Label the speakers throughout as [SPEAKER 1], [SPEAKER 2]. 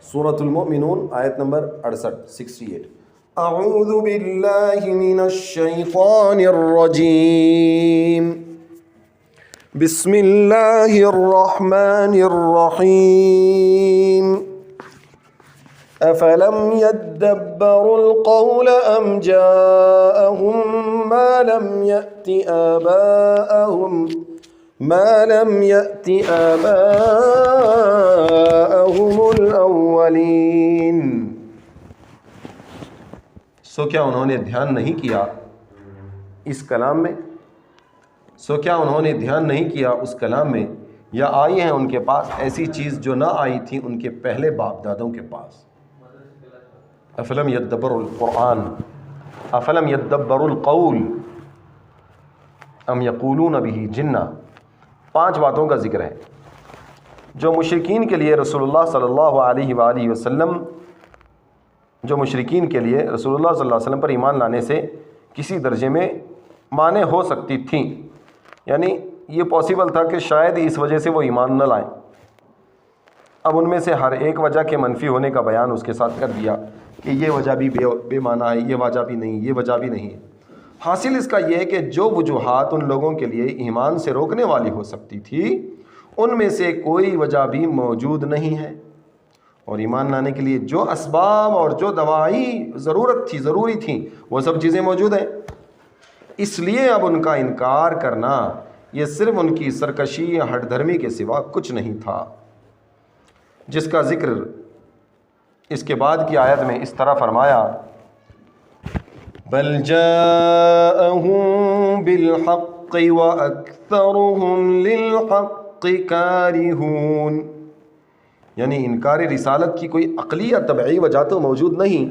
[SPEAKER 1] سورۃ المؤمنون آیت نمبر 68 اعوذ باللہ من الشیطان الرجیم بسم اللہ الرحمن الرحیم افلم يدبروا القول ام جاءهم ما لم يأت آباءهم الاولین۔ سو کیا انہوں نے دھیان نہیں کیا اس کلام میں؟ اس کلام میں، یا آئی ہیں ان کے پاس ایسی چیز جو نہ آئی تھی ان کے پہلے باپ دادوں کے پاس؟ افلم یدبروا القرآن افلم یدبروا القول ام یقولون به جنہ۔ 5 باتوں کا ذکر ہے جو مشرکین کے لیے رسول اللہ صلی اللہ علیہ وآلہ وسلم پر ایمان لانے سے کسی درجے میں مانع ہو سکتی تھیں، یعنی یہ پاسبل تھا کہ شاید اس وجہ سے وہ ایمان نہ لائیں۔ اب ان میں سے ہر ایک وجہ کے منفی ہونے کا بیان اس کے ساتھ کر دیا کہ یہ وجہ بھی بے معنی ہے، یہ وجہ بھی نہیں، یہ وجہ بھی نہیں ہے۔ حاصل اس کا یہ ہے کہ جو وجوہات ان لوگوں کے لیے ایمان سے روکنے والی ہو سکتی تھی ان میں سے کوئی وجہ بھی موجود نہیں ہے، اور ایمان لانے کے لیے جو اسباب اور جو دوائی ضروری تھیں وہ سب چیزیں موجود ہیں۔ اس لیے اب ان کا انکار کرنا یہ صرف ان کی سرکشی یا ہٹ دھرمی کے سوا کچھ نہیں تھا، جس کا ذکر اس کے بعد کی آیت میں اس طرح فرمایا بل جاءهم بالحق واکثرهم للحق کارہون، یعنی انکار رسالت کی کوئی عقلی یا طبعی وجہ تو موجود نہیں،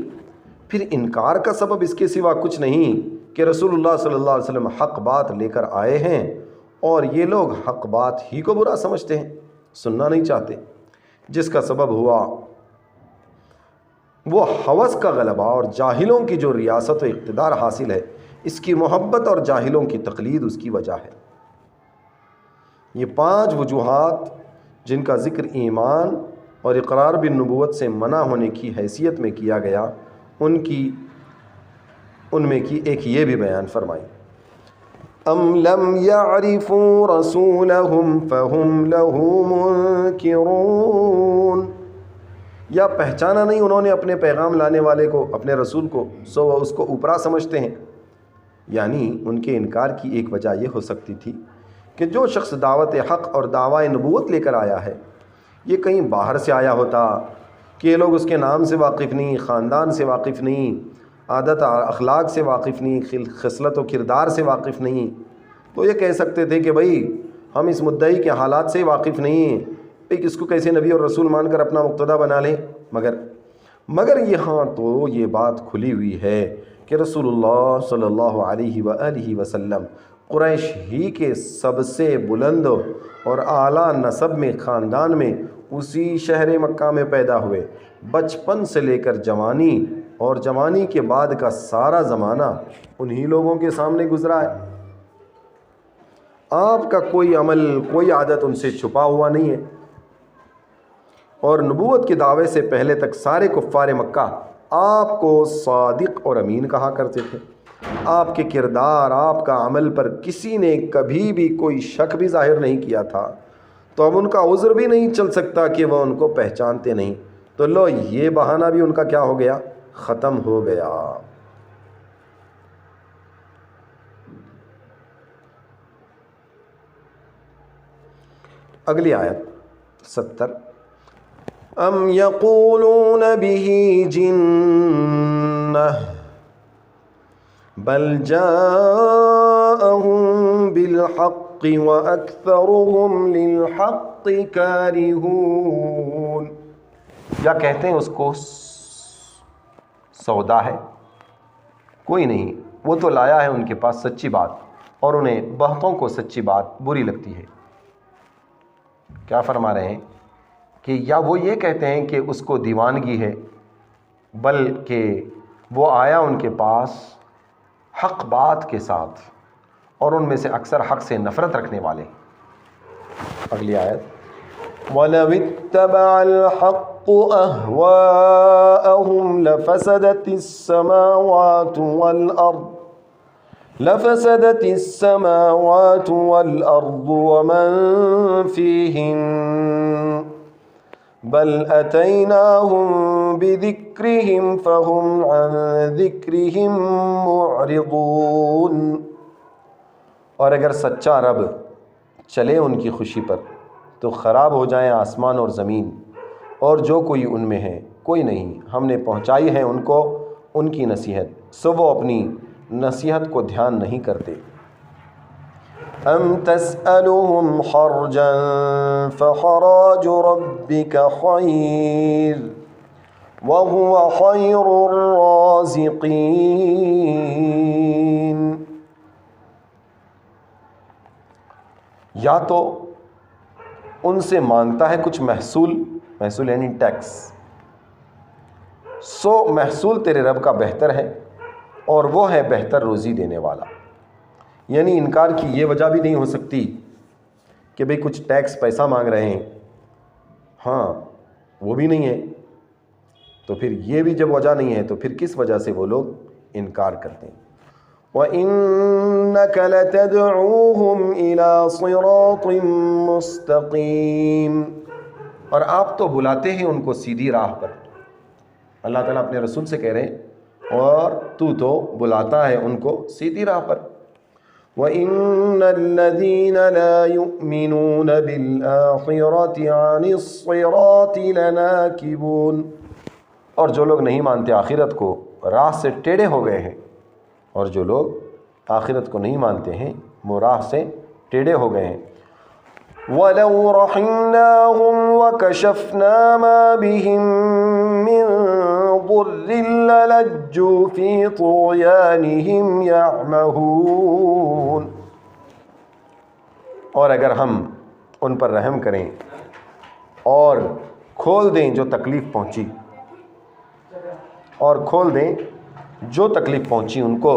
[SPEAKER 1] پھر انکار کا سبب اس کے سوا کچھ نہیں کہ رسول اللہ صلی اللہ علیہ وسلم حق بات لے کر آئے ہیں اور یہ لوگ حق بات ہی کو برا سمجھتے ہیں، سننا نہیں چاہتے، جس کا سبب ہوا وہ ہوس کا غلبہ اور جاہلوں کی جو ریاست و اقتدار حاصل ہے اس کی محبت اور جاہلوں کی تقلید اس کی وجہ ہے۔ یہ 5 وجوہات جن کا ذکر ایمان اور اقرار بالنبوت سے منع ہونے کی حیثیت میں کیا گیا ان میں کی ایک یہ بھی بیان فرمائی ام لم يعرفوا رسولهم فهم له منکرون، یا پہچانا نہیں انہوں نے اپنے پیغام لانے والے کو، اپنے رسول کو، سو وہ اس کو اوپرا سمجھتے ہیں۔ یعنی ان کے انکار کی ایک وجہ یہ ہو سکتی تھی کہ جو شخص دعوت حق اور دعوی نبوت لے کر آیا ہے یہ کہیں باہر سے آیا ہوتا کہ یہ لوگ اس کے نام سے واقف نہیں، خاندان سے واقف نہیں، عادت اخلاق سے واقف نہیں، خصلت و کردار سے واقف نہیں، تو یہ کہہ سکتے تھے کہ بھائی ہم اس مدعی کے حالات سے واقف نہیں ہیں، اس کو کیسے نبی اور رسول مان کر اپنا مقتدی بنا لیں۔ مگر یہاں تو یہ بات کھلی ہوئی ہے کہ رسول اللہ صلی اللہ علیہ وآلہ وسلم قریش ہی کے سب سے بلند اور اعلیٰ نسب میں خاندان میں اسی شہر مکہ میں پیدا ہوئے، بچپن سے لے کر جوانی اور جوانی کے بعد کا سارا زمانہ انہی لوگوں کے سامنے گزرا ہے۔ آپ کا کوئی عمل، کوئی عادت ان سے چھپا ہوا نہیں ہے، اور نبوت کے دعوے سے پہلے تک سارے کفار مکہ آپ کو صادق اور امین کہا کرتے تھے۔ آپ کے کردار، آپ کا عمل پر کسی نے کبھی بھی کوئی شک بھی ظاہر نہیں کیا تھا، تو اب ان کا عذر بھی نہیں چل سکتا کہ وہ ان کو پہچانتے نہیں، تو لو یہ بہانہ بھی ان کا کیا ہو گیا؟ ختم ہو گیا۔ اگلی آیت 70 ام یقولون به جنہ بل جاءهم بالحق واکثرهم للحق کارہون، یا کہتے ہیں اس کو سودا ہے، کوئی نہیں، وہ تو لایا ہے ان کے پاس سچی بات اور انہیں بہتوں کو سچی بات بری لگتی ہے۔ کیا فرما رہے ہیں کہ یا وہ یہ کہتے ہیں کہ اس کو دیوانگی ہے، بلکہ وہ آیا ان کے پاس حق بات کے ساتھ اور ان میں سے اکثر حق سے نفرت رکھنے والے۔ اگلی آیت وَلَوِ اتَّبَعَ الْحَقُّ أهواءهم لفسدت السماوات والأرض ومن فيهن بل أتيناهم بذكرهم فهم عن ذكرهم معرضون۔ اور اگر سچا رب چلے ان کی خوشی پر تو خراب ہو جائیں آسمان اور زمین اور جو کوئی ان میں ہے، کوئی نہیں، ہم نے پہنچائی ہے ان کو ان کی نصیحت، سو وہ اپنی نصیحت کو دھیان نہیں کرتے۔ ام تسألهم حرجا فخراج ربك خیر وهو خیر الرازقین۔ یا تو ان سے مانگتا ہے کچھ محصول یعنی ٹیکس، سو محصول تیرے رب کا بہتر ہے اور وہ ہے بہتر روزی دینے والا۔ یعنی انکار کی یہ وجہ بھی نہیں ہو سکتی کہ بھئی کچھ ٹیکس پیسہ مانگ رہے ہیں، ہاں وہ بھی نہیں ہے، تو پھر یہ بھی جب وجہ نہیں ہے تو پھر کس وجہ سے وہ لوگ انکار کرتے ہیں۔ وَإِنَّكَ لَتَدْعُوهُمْ إِلَىٰ صِرَاطٍ مُسْتَقِيمٍ، اور آپ تو بلاتے ہیں ان کو سیدھی راہ پر۔ اللہ تعالیٰ اپنے رسول سے کہہ رہے ہیں اور تو بلاتا ہے ان کو سیدھی راہ پر۔ وَإِنَّ الَّذِينَ لَا يُؤْمِنُونَ بِالْآخِرَةِ عَنِ الصِّرَاطِ لَنَاكِبُونَ، اور جو لوگ نہیں مانتے آخرت کو راہ سے ٹیڑھے ہو گئے ہیں، اور جو لوگ آخرت کو نہیں مانتے ہیں وہ راہ سے ٹیڑھے ہو گئے ہیں۔ وَلَوْ رَحِمْنَاهُمْ وَكَشَفْنَا مَا بِهِمْ مِنْ ضُرٍّ لَلَجُّوا فِي طُغْيَانِهِمْ يَعْمَهُونَ، اور اگر ہم ان پر رحم کریں اور کھول دیں جو تکلیف پہنچی، اور کھول دیں جو تکلیف پہنچی ان کو،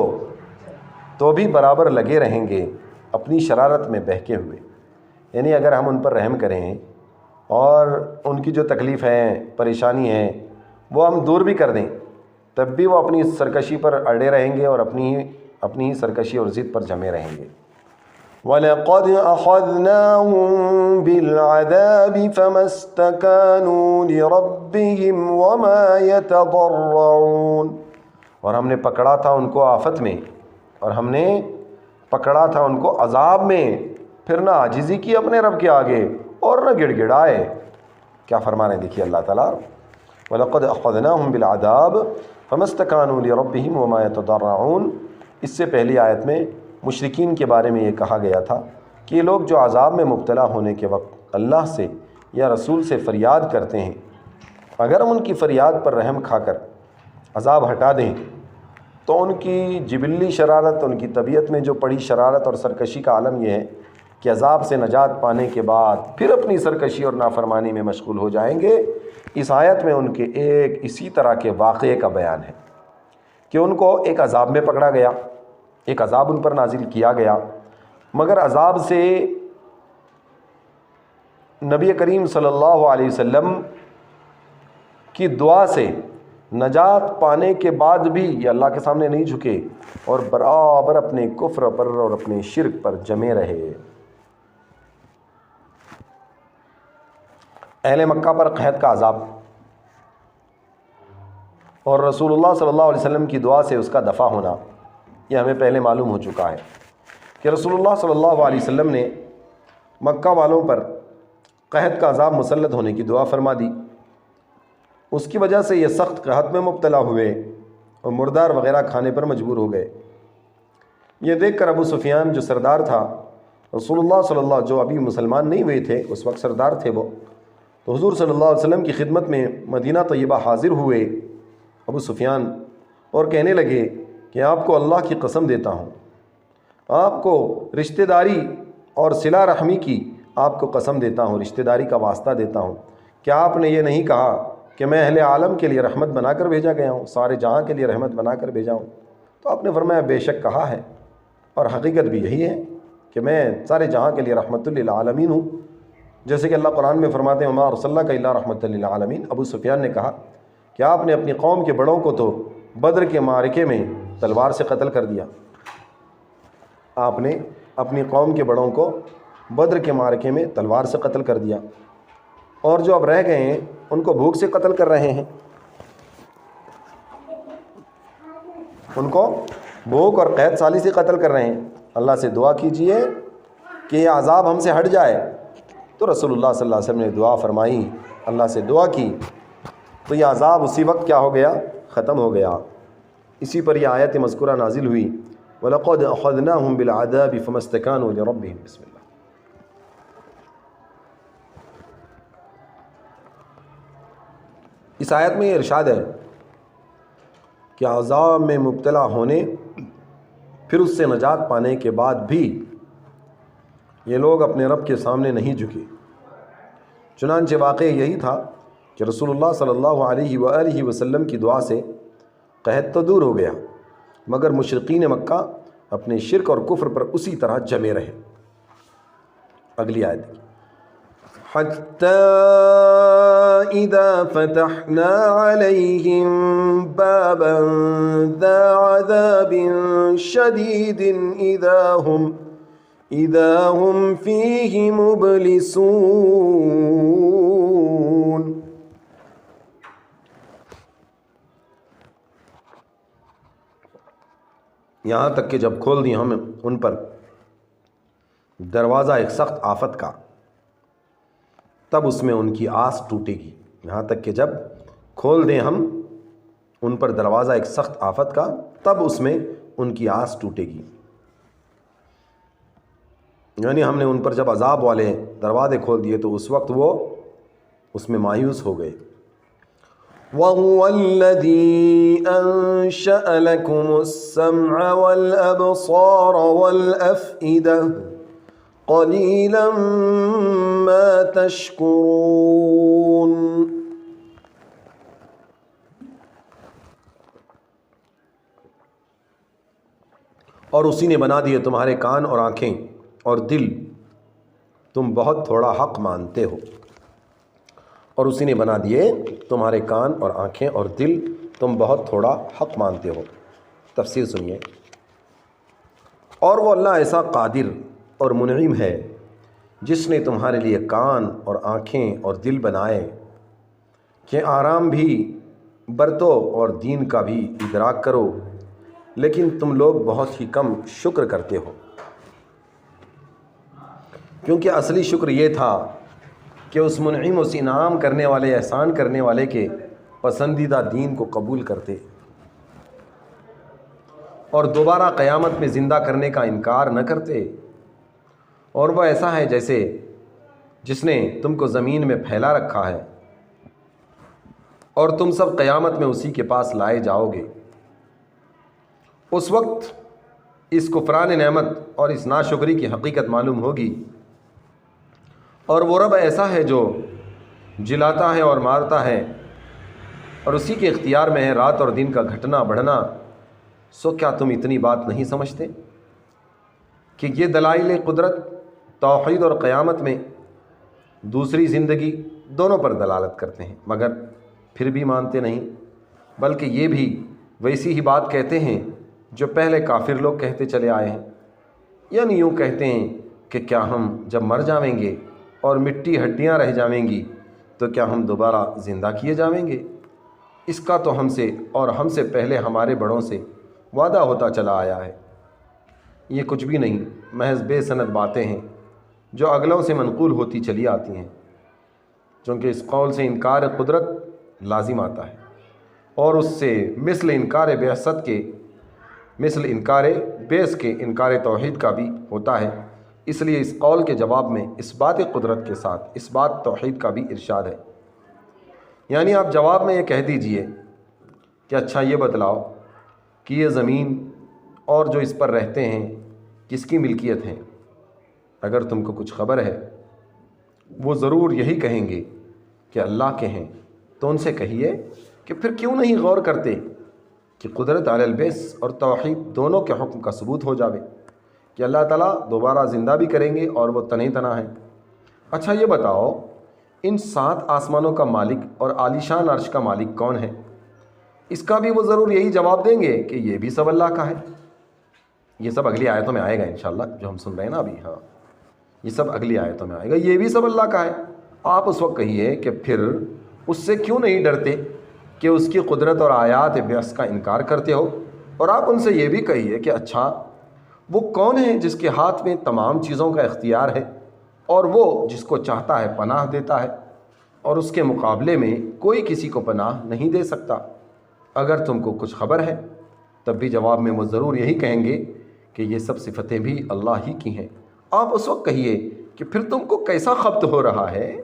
[SPEAKER 1] تو بھی برابر لگے رہیں گے اپنی شرارت میں بہکے ہوئے۔ یعنی اگر ہم ان پر رحم کریں اور ان کی جو تکلیف ہے، پریشانی ہے، وہ ہم دور بھی کر دیں، تب بھی وہ اپنی سرکشی پر اڑے رہیں گے اور اپنی ہی سرکشی اور ضد پر جمے رہیں گے۔ وَلَقَدْ أَخَذْنَاهُمْ بِالْعَذَابِ فَمَا اسْتَكَانُوا لِرَبِّهِمْ وَمَا يَتَضَرَّعُونَ، اور ہم نے پکڑا تھا ان کو آفت میں، اور ہم نے پکڑا تھا ان کو عذاب میں، پھر نہ عاجزی کی اپنے رب کے آگے اور نہ گڑ گڑائے۔ کیا فرما رہے ہیں دیکھیے اللہ تعالیٰ، وَلَقَدْ أَخَذْنَاهُمْ بِالْعَذَابِ فَمَا اسْتَكَانُوا لِرَبِّهِمْ وَمَا يَتَضَرَّعُونَ۔ اس سے پہلی آیت میں مشرکین کے بارے میں یہ کہا گیا تھا کہ یہ لوگ جو عذاب میں مبتلا ہونے کے وقت اللہ سے یا رسول سے فریاد کرتے ہیں، اگر ہم ان کی فریاد پر رحم کھا کر عذاب ہٹا دیں تو ان کی جبلی شرارت، ان کی طبیعت میں جو پڑی شرارت اور سرکشی کا عالم یہ ہے کہ عذاب سے نجات پانے کے بعد پھر اپنی سرکشی اور نافرمانی میں مشغول ہو جائیں گے۔ اس آیت میں ان کے ایک اسی طرح کے واقعے کا بیان ہے کہ ان کو ایک عذاب میں پکڑا گیا، ایک عذاب ان پر نازل کیا گیا، مگر عذاب سے نبی کریم صلی اللہ علیہ وسلم کی دعا سے نجات پانے کے بعد بھی یہ اللہ کے سامنے نہیں جھکے اور برابر اپنے کفر پر اور اپنے شرک پر جمے رہے۔ اہل مکہ پر قحط کا عذاب اور رسول اللہ صلی اللہ علیہ وسلم کی دعا سے اس کا دفع ہونا، یہ ہمیں پہلے معلوم ہو چکا ہے کہ رسول اللہ صلی اللہ علیہ وسلم نے مکہ والوں پر قحط کا عذاب مسلط ہونے کی دعا فرما دی۔ اس کی وجہ سے یہ سخت قحط میں مبتلا ہوئے اور مردار وغیرہ کھانے پر مجبور ہو گئے۔ یہ دیکھ کر ابو سفیان جو سردار تھا، رسول اللہ صلی اللہ جو ابھی مسلمان نہیں ہوئے تھے، اس وقت سردار تھے وہ، تو حضور صلی اللہ علیہ وسلم کی خدمت میں مدینہ طیبہ حاضر ہوئے ابو سفیان اور کہنے لگے کہ آپ کو اللہ کی قسم دیتا ہوں، آپ کو رشتہ داری اور صلہ رحمی کی آپ کو قسم دیتا ہوں، رشتہ داری کا واسطہ دیتا ہوں، کیا آپ نے یہ نہیں کہا کہ میں اہل عالم کے لیے رحمت بنا کر بھیجا گیا ہوں، سارے جہاں کے لیے رحمت بنا کر بھیجا ہوں؟ تو آپ نے فرمایا بے شک کہا ہے، اور حقیقت بھی یہی ہے کہ میں سارے جہاں کے لیے رحمت للعالمین ہوں۔ جیسے کہ اللہ قرآن میں فرماتے ہیں وما ارسلناک الا رحمۃ للعالمین۔ ابو سفیان نے کہا کہ آپ نے اپنی قوم کے بڑوں کو تو بدر کے معرکے میں تلوار سے قتل کر دیا، آپ نے اپنی قوم کے بڑوں کو بدر کے معرکے میں تلوار سے قتل کر دیا، اور جو اب رہ گئے ہیں ان کو بھوک سے قتل کر رہے ہیں، ان کو بھوک اور قید سالی سے قتل کر رہے ہیں۔ اللہ سے دعا کیجئے کہ یہ عذاب ہم سے ہٹ جائے۔ تو رسول اللہ صلی اللہ علیہ وسلم نے دعا فرمائی، اللہ سے دعا کی، تو یہ عذاب اسی وقت کیا ہو گیا؟ ختم ہو گیا۔ اسی پر یہ آیت مذکورہ نازل ہوئی وَلَقَدْ أَخَذْنَاهُمْ بِالْعَذَابِ فَمَا اسْتَكَانُوا لِرَبِّهِمْ۔ بسم اللہ۔ اس آیت میں یہ ارشاد ہے کہ عذاب میں مبتلا ہونے پھر اس سے نجات پانے کے بعد بھی یہ لوگ اپنے رب کے سامنے نہیں جھکے۔ چنانچہ واقع یہی تھا کہ رسول اللہ صلی اللہ علیہ وآلہ وسلم کی دعا سے قحط تو دور ہو گیا، مگر مشرقین مکہ اپنے شرک اور کفر پر اسی طرح جمے رہے۔ اگلی آیت دیکھیں، حَتَّى إِذَا فَتَحْنَا عَلَيْهِمْ بَابًا ذَا عَذَابٍ شَدِيدٍ إِذَا هُمْ فِيهِ مُبْلِسُونَ۔ یہاں تک کہ جب کھول دیں ہم ان پر دروازہ ایک سخت آفت کا، تب اس میں ان کی آس ٹوٹے گی۔ یہاں تک کہ جب کھول دیں ہم ان پر دروازہ ایک سخت آفت کا، تب اس میں ان کی آس ٹوٹے گی۔ یعنی ہم نے ان پر جب عذاب والے دروازے کھول دیے تو اس وقت وہ اس میں مایوس ہو گئے۔ وَهُوَ الَّذِي أَنشَأَ لَكُمُ السَّمْعَ وَالْأَبْصَارَ وَالْأَفْئِدَةَ قَلِيلًا مَا تَشْكُرُونَ۔ اور اسی نے بنا دیے تمہارے کان اور آنکھیں اور دل، تم بہت تھوڑا حق مانتے ہو۔ اور اسی نے بنا دیے تمہارے کان اور آنکھیں اور دل، تم بہت تھوڑا حق مانتے ہو۔ تفسیر سنیے، اور وہ اللہ ایسا قادر اور منعم ہے جس نے تمہارے لیے کان اور آنکھیں اور دل بنائے کہ آرام بھی برتو اور دین کا بھی ادراک کرو، لیکن تم لوگ بہت ہی کم شکر کرتے ہو۔ کیونکہ اصلی شکر یہ تھا کہ اس منعم، اس انعام کرنے والے، احسان کرنے والے کے پسندیدہ دین کو قبول کرتے اور دوبارہ قیامت میں زندہ کرنے کا انکار نہ کرتے۔ اور وہ ایسا ہے جیسے جس نے تم کو زمین میں پھیلا رکھا ہے اور تم سب قیامت میں اسی کے پاس لائے جاؤ گے۔ اس وقت اس کفران نعمت اور اس ناشکری کی حقیقت معلوم ہوگی۔ اور وہ رب ایسا ہے جو جلاتا ہے اور مارتا ہے، اور اسی کے اختیار میں ہے رات اور دن کا گھٹنا بڑھنا۔ سو کیا تم اتنی بات نہیں سمجھتے کہ یہ دلائل قدرت توحید اور قیامت میں دوسری زندگی دونوں پر دلالت کرتے ہیں، مگر پھر بھی مانتے نہیں، بلکہ یہ بھی ویسی ہی بات کہتے ہیں جو پہلے کافر لوگ کہتے چلے آئے ہیں۔ یعنی یوں کہتے ہیں کہ کیا ہم جب مر جاویں گے اور مٹی ہڈیاں رہ جاویں گی تو کیا ہم دوبارہ زندہ کیے جاویں گے؟ اس کا تو ہم سے اور ہم سے پہلے ہمارے بڑوں سے وعدہ ہوتا چلا آیا ہے۔ یہ کچھ بھی نہیں، محض بے سند باتیں ہیں جو اگلوں سے منقول ہوتی چلی آتی ہیں، چونکہ اس قول سے انکار قدرت لازم آتا ہے، اور اس سے مثل انکار بعثت کے، مثل انکار بیس کے انکار توحید کا بھی ہوتا ہے۔ اس لیے اس قول کے جواب میں اس بات قدرت کے ساتھ اس بات توحید کا بھی ارشاد ہے۔ یعنی آپ جواب میں یہ کہہ دیجئے کہ اچھا یہ بتلاؤ کہ یہ زمین اور جو اس پر رہتے ہیں کس کی ملکیت ہیں؟ اگر تم کو کچھ خبر ہے، وہ ضرور یہی کہیں گے کہ اللہ کے ہیں۔ تو ان سے کہیے کہ پھر کیوں نہیں غور کرتے کہ قدرت علی البیس اور توحید دونوں کے حکم کا ثبوت ہو جاوے کہ اللہ تعالیٰ دوبارہ زندہ بھی کریں گے اور وہ تنہی تنہا ہیں۔ اچھا یہ بتاؤ ان 7 آسمانوں کا مالک اور عالیشان عرش کا مالک کون ہے؟ اس کا بھی وہ ضرور یہی جواب دیں گے کہ یہ بھی سب اللہ کا ہے۔ یہ سب اگلی آیتوں میں آئے گا انشاءاللہ، جو ہم سن رہے ہیں نا ابھی، ہاں یہ سب اگلی آیتوں میں آئے گا، یہ بھی سب اللہ کا ہے۔ آپ اس وقت کہیے کہ پھر اس سے کیوں نہیں ڈرتے کہ اس کی قدرت اور آیات بعث کا انکار کرتے ہو؟ اور آپ ان سے یہ بھی کہیے کہ اچھا وہ کون ہے جس کے ہاتھ میں تمام چیزوں کا اختیار ہے، اور وہ جس کو چاہتا ہے پناہ دیتا ہے، اور اس کے مقابلے میں کوئی کسی کو پناہ نہیں دے سکتا۔ اگر تم کو کچھ خبر ہے تب بھی جواب میں وہ ضرور یہی کہیں گے کہ یہ سب صفتیں بھی اللہ ہی کی ہیں۔ آپ اس وقت کہیے کہ پھر تم کو کیسا خبط ہو رہا ہے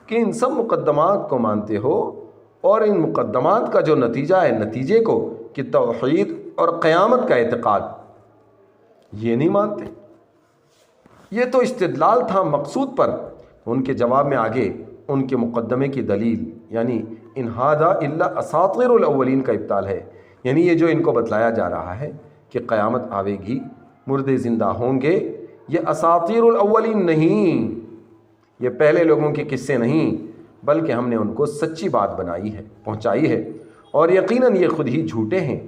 [SPEAKER 1] کہ ان سب مقدمات کو مانتے ہو، اور ان مقدمات کا جو نتیجہ ہے، نتیجے کو کہ توحید اور قیامت کا اعتقاد، یہ نہیں مانتے۔ یہ تو استدلال تھا مقصود پر۔ ان کے جواب میں آگے ان کے مقدمے کی دلیل یعنی ان ھذا الا اساطیر الاولین کا ابطال ہے، یعنی یہ جو ان کو بتلایا جا رہا ہے کہ قیامت آئے گی، مردے زندہ ہوں گے، یہ اساطیر الاولین نہیں، یہ پہلے لوگوں کے قصے نہیں، بلکہ ہم نے ان کو سچی بات بنائی ہے، پہنچائی ہے، اور یقیناً یہ خود ہی جھوٹے ہیں۔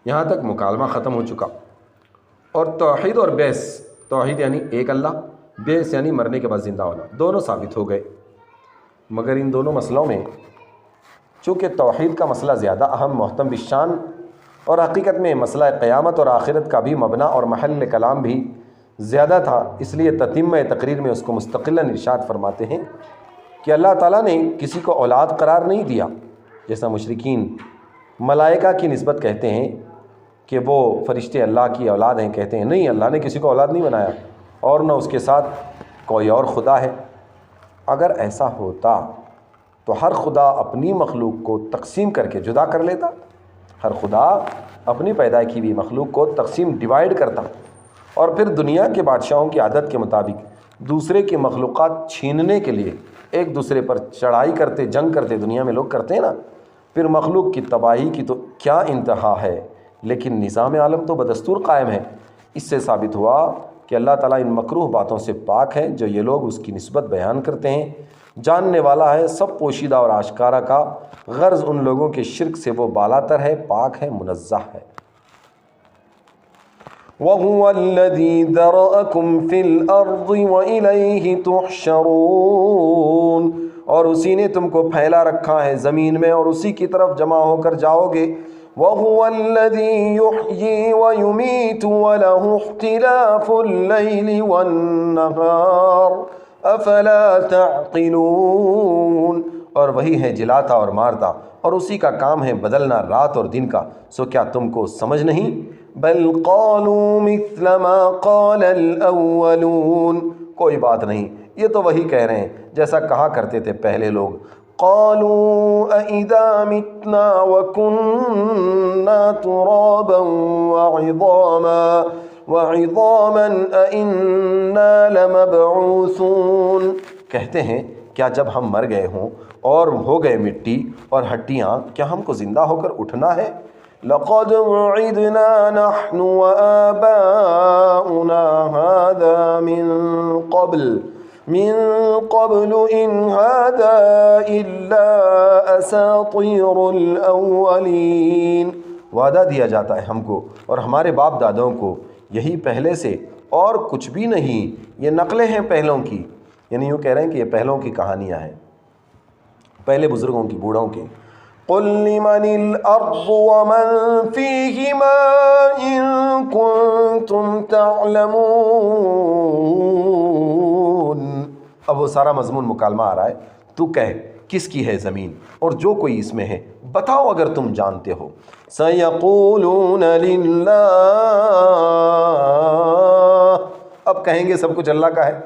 [SPEAKER 1] یہاں تک مکالمہ ختم ہو چکا، اور توحید اور بعث، توحید یعنی ایک اللہ، بعث یعنی مرنے کے بعد زندہ ہونا، دونوں ثابت ہو گئے۔ مگر ان دونوں مسئلوں میں چونکہ توحید کا مسئلہ زیادہ اہم، محتم بالشان، اور حقیقت میں مسئلہ قیامت اور آخرت کا بھی مبنا اور محل کلام بھی زیادہ تھا، اس لیے تتمہ تقریر میں اس کو مستقلاً ارشاد فرماتے ہیں کہ اللہ تعالیٰ نے کسی کو اولاد قرار نہیں دیا، جیسا مشرکین ملائکہ کی نسبت کہتے ہیں کہ وہ فرشتے اللہ کی اولاد ہیں، کہتے ہیں نہیں، اللہ نے کسی کو اولاد نہیں بنایا، اور نہ اس کے ساتھ کوئی اور خدا ہے۔ اگر ایسا ہوتا تو ہر خدا اپنی مخلوق کو تقسیم کر کے جدا کر لیتا، ہر خدا اپنی پیدا کی ہوئی مخلوق کو تقسیم ڈیوائیڈ کرتا، اور پھر دنیا کے بادشاہوں کی عادت کے مطابق دوسرے کی مخلوقات چھیننے کے لیے ایک دوسرے پر چڑھائی کرتے، جنگ کرتے، دنیا میں لوگ کرتے ہیں نا، پھر مخلوق کی تباہی کی تو کیا انتہا ہے۔ لیکن نظام عالم تو بدستور قائم ہے۔ اس سے ثابت ہوا کہ اللہ تعالیٰ ان مکروہ باتوں سے پاک ہے جو یہ لوگ اس کی نسبت بیان کرتے ہیں، جاننے والا ہے سب پوشیدہ اور آشکارا کا، غرض ان لوگوں کے شرک سے وہ بالاتر ہے، پاک ہے، منزہ ہے۔ وَهُوَ الَّذِي ذَرَأَكُمْ فِي الْأَرْضِ وَإِلَيْهِ تُحْشَرُونَ، اور اسی نے تم کو پھیلا رکھا ہے زمین میں، اور اسی کی طرف جمع ہو کر جاؤ گے۔ وَهُوَ الَّذِي يُحْيِي وَيُمِيتُ وَلَهُ اخْتِلَافُ اللَّيْلِ وَالنَّهَارِ أَفَلَا تَعْقِلُونَ، اور وہی ہے جلاتا اور مارتا، اور اسی کا کام ہے بدلنا رات اور دن کا، سو کیا تم کو سمجھ نہیں؟ بل قالوا مثل ما قال الاولون، کوئی بات نہیں، یہ تو وہی کہہ رہے ہیں جیسا کہا کرتے تھے پہلے لوگ۔ قالوا أَإِذَا مِتْنَا وَكُنَّا تُرَابًا وَعِظَامًا أَإِنَّا لَمَبْعُوثُونَ، کہتے ہیں کیا جب ہم مر گئے ہوں اور ہو گئے مٹی اور ہڈیاں، کیا ہم کو زندہ ہو کر اٹھنا ہے؟ لَقَدْ وُعِدْنَا نَحْنُ وَآبَاؤُنَا هَذَا مِن قبل إن هذا إلا أساطير الأولين، وعدہ دیا جاتا ہے ہم کو اور ہمارے باپ دادوں کو یہی پہلے سے، اور کچھ بھی نہیں، یہ نقلیں ہیں پہلوں کی، یعنی یوں کہہ رہے ہیں کہ یہ پہلوں کی کہانیاں ہیں، پہلے بزرگوں کی، بوڑھوں کی۔ قل لمن الأرض ومن فيهما إن كنتم تعلمون، اب وہ سارا مضمون مکالمہ آ رہا ہے، تو کہہ کس کی ہے زمین اور جو کوئی اس میں ہے، بتاؤ اگر تم جانتے ہو۔ سيقولون للہ، اب کہیں گے سب کچھ اللہ کا ہے۔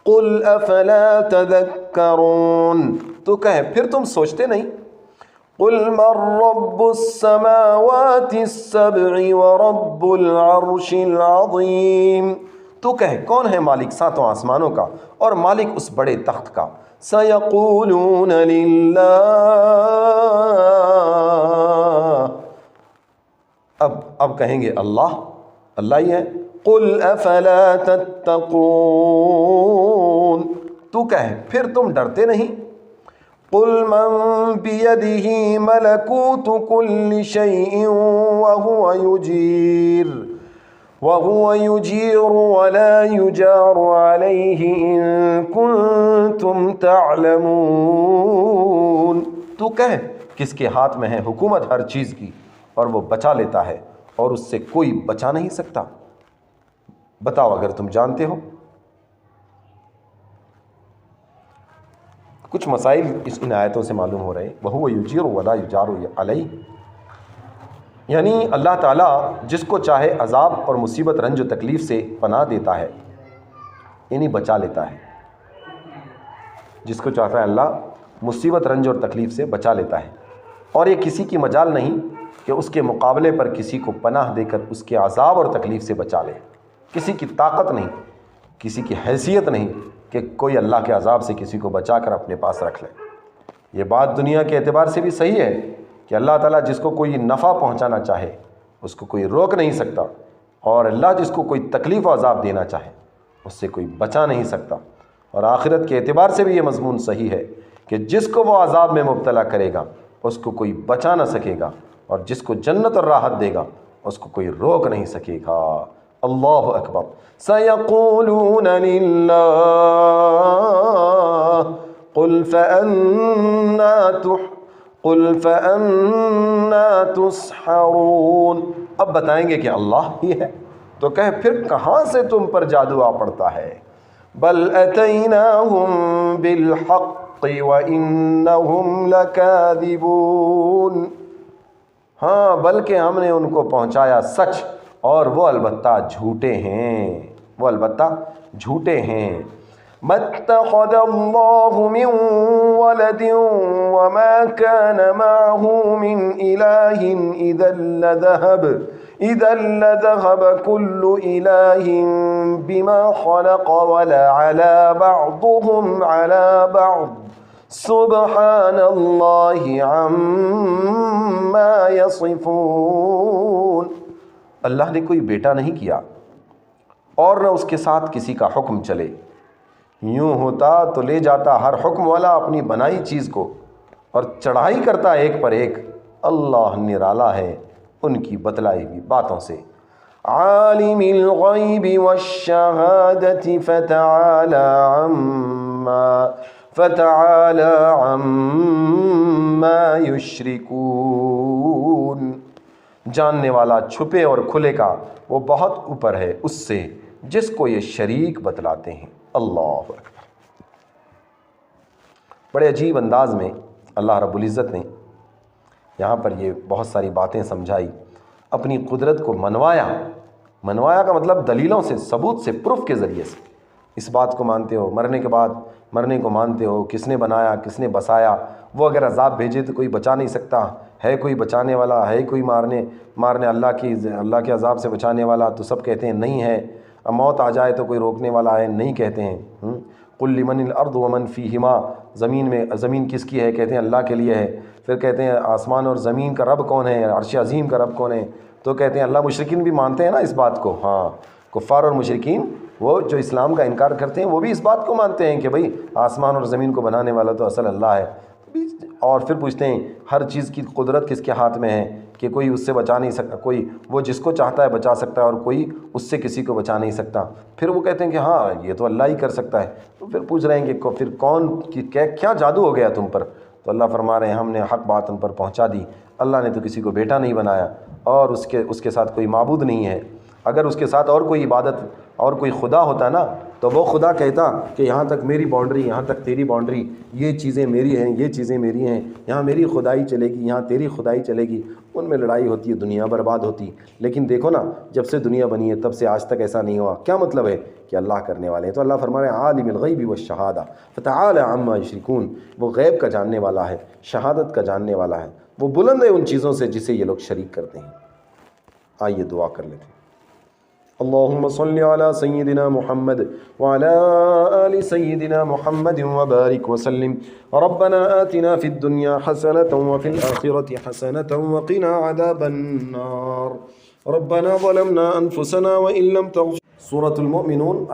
[SPEAKER 1] قل افلا تذکرون، تو کہے پھر تم سوچتے نہیں۔ قل من رب السماوات السبع ورب العرش العظیم، تو کہے کون ہے مالک 7 آسمانوں کا اور مالک اس بڑے تخت کا۔ سیقولون للہ، اب کہیں گے اللہ ہی ہے۔ قل افلا تتقون، تو کہہ پھر تم ڈرتے نہیں؟ قل من بیدہ ملکوت کل شیء وهو يجير ولا يجار عليه إن كنتم تعلمون۔ تو کہہ کس کے ہاتھ میں ہے حکومت ہر چیز کی، اور وہ بچا لیتا ہے اور اس سے کوئی بچا نہیں سکتا، بتاؤ اگر تم جانتے ہو۔ کچھ مسائل ان آیتوں سے معلوم ہو رہے ہیں۔ وَهُوَ يُجِيرُ وَلَا يُجَارُ عَلَيْهِ، یعنی اللہ تعالیٰ جس کو چاہے عذاب اور مصیبت رنج و تکلیف سے پناہ دیتا ہے، یعنی بچا لیتا ہے۔ جس کو چاہتا ہے اللہ مصیبت رنج اور تکلیف سے بچا لیتا ہے، اور یہ کسی کی مجال نہیں کہ اس کے مقابلے پر کسی کو پناہ دے کر اس کے عذاب اور تکلیف سے بچا لے۔ کسی کی طاقت نہیں، کسی کی حیثیت نہیں کہ کوئی اللہ کے عذاب سے کسی کو بچا کر اپنے پاس رکھ لے۔ یہ بات دنیا کے اعتبار سے بھی صحیح ہے کہ اللہ تعالیٰ جس کو کوئی نفع پہنچانا چاہے اس کو کوئی روک نہیں سکتا، اور اللہ جس کو کوئی تکلیف و عذاب دینا چاہے اس سے کوئی بچا نہیں سکتا۔ اور آخرت کے اعتبار سے بھی یہ مضمون صحیح ہے کہ جس کو وہ عذاب میں مبتلا کرے گا اس کو کوئی بچا نہ سکے گا، اور جس کو جنت اور راحت دے گا اس کو کوئی روک نہیں سکے گا۔ اللہ اکبر۔ سَيَقُولُونَ لِلَّهِ قُلْ فَأَنَّا تُسْحَرُونَ، اب بتائیں گے کہ اللہ ہی ہے، تو کہہ پھر کہاں سے تم پر جادو آ پڑتا ہے؟ بَلْ أَتَيْنَاهُمْ بِالْحَقِّ وَإِنَّهُمْ لَكَاذِبُونَ، ہاں بلکہ ہم نے ان کو پہنچایا سچ، اور وہ البتہ جھوٹے ہیں، وہ البتہ جھوٹے ہیں۔ مَتَّخَذَ اللَّهُ مِن وَلَدٍ وَمَا كَانَ مَعَهُ مِنْ إِلَٰهٍ إِذًا لَّذَهَبَ كُلُّ إِلَٰهٍ بِمَا خَلَقَ وَلَعَلَا بَعْضُهُمْ عَلَىٰ بَعْضٍ سُبْحَانَ اللَّهِ عَمَّا يَصِفُونَ۔ اللہ نے کوئی بیٹا نہیں کیا اور نہ اس کے ساتھ کسی کا حکم چلے، یوں ہوتا تو لے جاتا ہر حکم والا اپنی بنائی چیز کو اور چڑھائی کرتا ایک پر ایک۔ اللہ نرالا ہے ان کی بتلائی ہوئی باتوں سے۔ عالم الغیب والشہادۃ فتعالی عما یشرکون، جاننے والا چھپے اور کھلے کا وہ بہت اوپر ہے اس سے جس کو یہ شریک بتلاتے ہیں۔ اللہ اکبر۔ بڑے عجیب انداز میں اللہ رب العزت نے یہاں پر یہ بہت ساری باتیں سمجھائی، اپنی قدرت کو منوایا کا مطلب دلیلوں سے، ثبوت سے، پروف کے ذریعے سے۔ اس بات کو مانتے ہو، مرنے کے بعد مرنے کو مانتے ہو، کس نے بنایا، کس نے بسایا، وہ اگر عذاب بھیجے تو کوئی بچا نہیں سکتا، ہے کوئی بچانے والا، ہے کوئی مارنے اللہ کے عذاب سے بچانے والا، تو سب کہتے ہیں نہیں ہے۔ اب موت آ جائے تو کوئی روکنے والا ہے، نہیں کہتے ہیں۔ قُلْ لِمَنِ الْأَرْضُ وَمَنْ فِيهِمَا، زمین کس کی ہے؟ کہتے ہیں اللہ کے لیے ہے۔ پھر کہتے ہیں آسمان اور زمین کا رب کون ہے؟ عرش عظیم کا رب کون ہے؟ تو کہتے ہیں اللہ۔ مشرکین بھی مانتے ہیں نا اس بات کو، ہاں، کفار اور مشرکین وہ جو اسلام کا انکار کرتے ہیں وہ بھی اس بات کو مانتے ہیں کہ بھئی آسمان اور زمین کو بنانے والا تو اصل اللہ ہے۔ اور پھر پوچھتے ہیں ہر چیز کی قدرت کس کے ہاتھ میں ہے کہ کوئی اس سے بچا نہیں سکتا، کوئی وہ جس کو چاہتا ہے بچا سکتا ہے اور کوئی اس سے کسی کو بچا نہیں سکتا۔ پھر وہ کہتے ہیں کہ ہاں یہ تو اللہ ہی کر سکتا ہے۔ تو پھر پوچھ رہے ہیں کہ پھر کون کیا جادو ہو گیا تم پر؟ تو اللہ فرما رہے ہیں ہم نے حق بات ان پر پہنچا دی۔ اللہ نے تو کسی کو بیٹا نہیں بنایا اور اس کے ساتھ کوئی معبود نہیں ہے۔ اگر اس کے ساتھ اور کوئی عبادت اور کوئی خدا ہوتا نا تو وہ خدا کہتا کہ یہاں تک میری باؤنڈری، یہاں تک تیری باؤنڈری، یہ چیزیں میری ہیں، یہ چیزیں میری ہیں، یہاں میری خدائی چلے گی، یہاں تیری خدائی چلے گی، ان میں لڑائی ہوتی ہے، دنیا برباد ہوتی۔ لیکن دیکھو نا جب سے دنیا بنی ہے تب سے آج تک ایسا نہیں ہوا۔ کیا مطلب ہے؟ کہ اللہ کرنے والے ہیں۔ تو اللہ فرما رہے ہیں عالم الغیب والشہادہ فتعالی عما یشرکون، وہ غیب کا جاننے والا ہے، شہادت کا جاننے والا ہے، وہ بلند ہے ان چیزوں سے جسے یہ لوگ شریک کرتے ہیں۔ آئیے دعا کر لیتے ہیں۔ اللهم صل على سيدنا محمد وعلى آل سيدنا محمد وبارك وسلم. ربنا آتنا في الدنيا حسنة وفي الآخرة حسنة وقنا عذاب النار. ربنا ظلمنا أنفسنا وإن لم تغفر. سورة المؤمنون